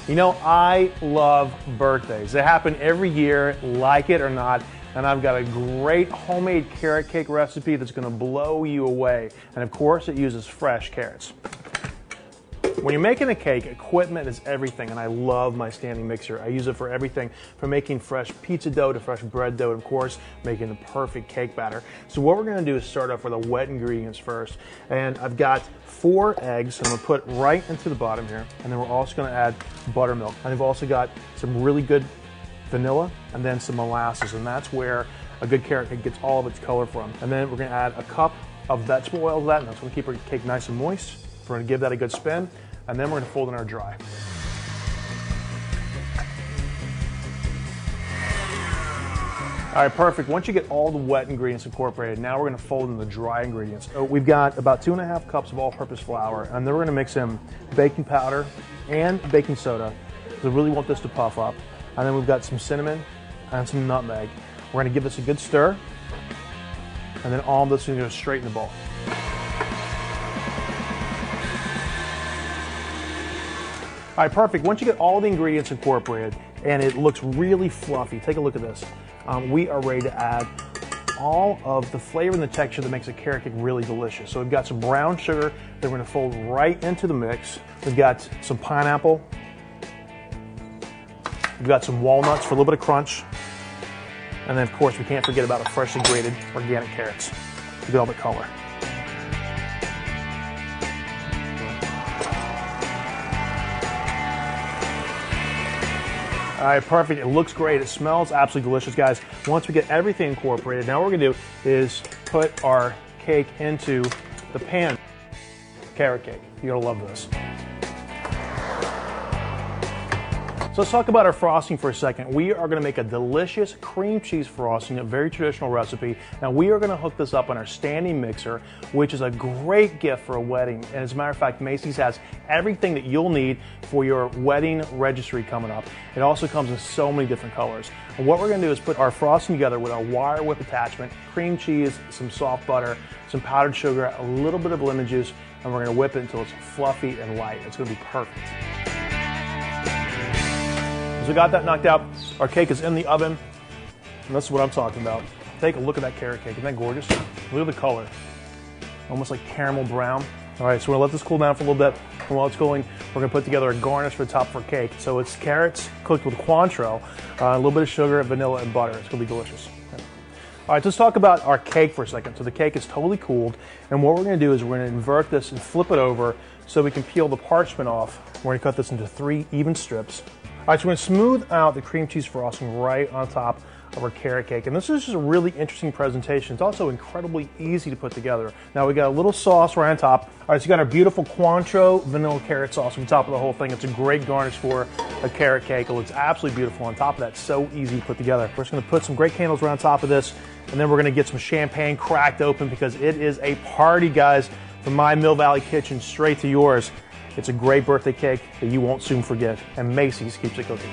You know, I love birthdays. They happen every year, like it or not, and I've got a great homemade carrot cake recipe that's gonna blow you away. And of course, it uses fresh carrots. When you're making a cake, equipment is everything, and I love my standing mixer. I use it for everything from making fresh pizza dough to fresh bread dough, and of course, making the perfect cake batter. So what we're gonna do is start off with the wet ingredients first. And I've got 4 eggs I'm gonna put right into the bottom here, and then we're also gonna add buttermilk. And I've also got some really good vanilla and then some molasses, and that's where a good carrot cake gets all of its color from. And then we're gonna add a cup of vegetable oil to that, and that's gonna keep our cake nice and moist. We're gonna give that a good spin, and then we're gonna fold in our dry. All right, perfect. Once you get all the wet ingredients incorporated, now we're gonna fold in the dry ingredients. So we've got about 2½ cups of all-purpose flour, and then we're gonna mix in baking powder and baking soda, because we really want this to puff up. And then we've got some cinnamon and some nutmeg. We're gonna give this a good stir, and then all of this is gonna go straight in the bowl. All right, perfect. Once you get all the ingredients incorporated and it looks really fluffy, take a look at this. We are ready to add all of the flavor and the texture that makes a carrot cake really delicious. So we've got some brown sugar that we're gonna fold right into the mix. We've got some pineapple. We've got some walnuts for a little bit of crunch. And then of course, we can't forget about the freshly grated organic carrots to get all the color. All right, perfect. It looks great. It smells absolutely delicious, guys. Once we get everything incorporated, now what we're gonna do is put our cake into the pan. Carrot cake. You're gonna love this. So let's talk about our frosting for a second. We are gonna make a delicious cream cheese frosting, a very traditional recipe. Now we are gonna hook this up on our standing mixer, which is a great gift for a wedding. And as a matter of fact, Macy's has everything that you'll need for your wedding registry coming up. It also comes in so many different colors. And what we're gonna do is put our frosting together with our wire whip attachment, cream cheese, some soft butter, some powdered sugar, a little bit of lemon juice, and we're gonna whip it until it's fluffy and light. It's gonna be perfect. So we got that knocked out. Our cake is in the oven, and this is what I'm talking about. Take a look at that carrot cake. Isn't that gorgeous? Look at the color. Almost like caramel brown. All right, so we're gonna let this cool down for a little bit. And while it's cooling, we're gonna put together a garnish for the top of our cake. So it's carrots cooked with Cointreau, a little bit of sugar, vanilla, and butter. It's gonna be delicious. Okay. All right, let's talk about our cake for a second. So the cake is totally cooled, and what we're gonna do is we're gonna invert this and flip it over so we can peel the parchment off. We're gonna cut this into 3 even strips. All right, so we're gonna smooth out the cream cheese frosting right on top of our carrot cake. And this is just a really interesting presentation. It's also incredibly easy to put together. Now we got a little sauce right on top. All right, so you got our beautiful Cointreau vanilla carrot sauce on top of the whole thing. It's a great garnish for a carrot cake. It looks absolutely beautiful on top of that. So easy to put together. We're just gonna put some great candles right on top of this, and then we're gonna get some champagne cracked open because it is a party, guys, from my Mill Valley kitchen straight to yours. It's a great birthday cake that you won't soon forget, and Macy's keeps it cooking.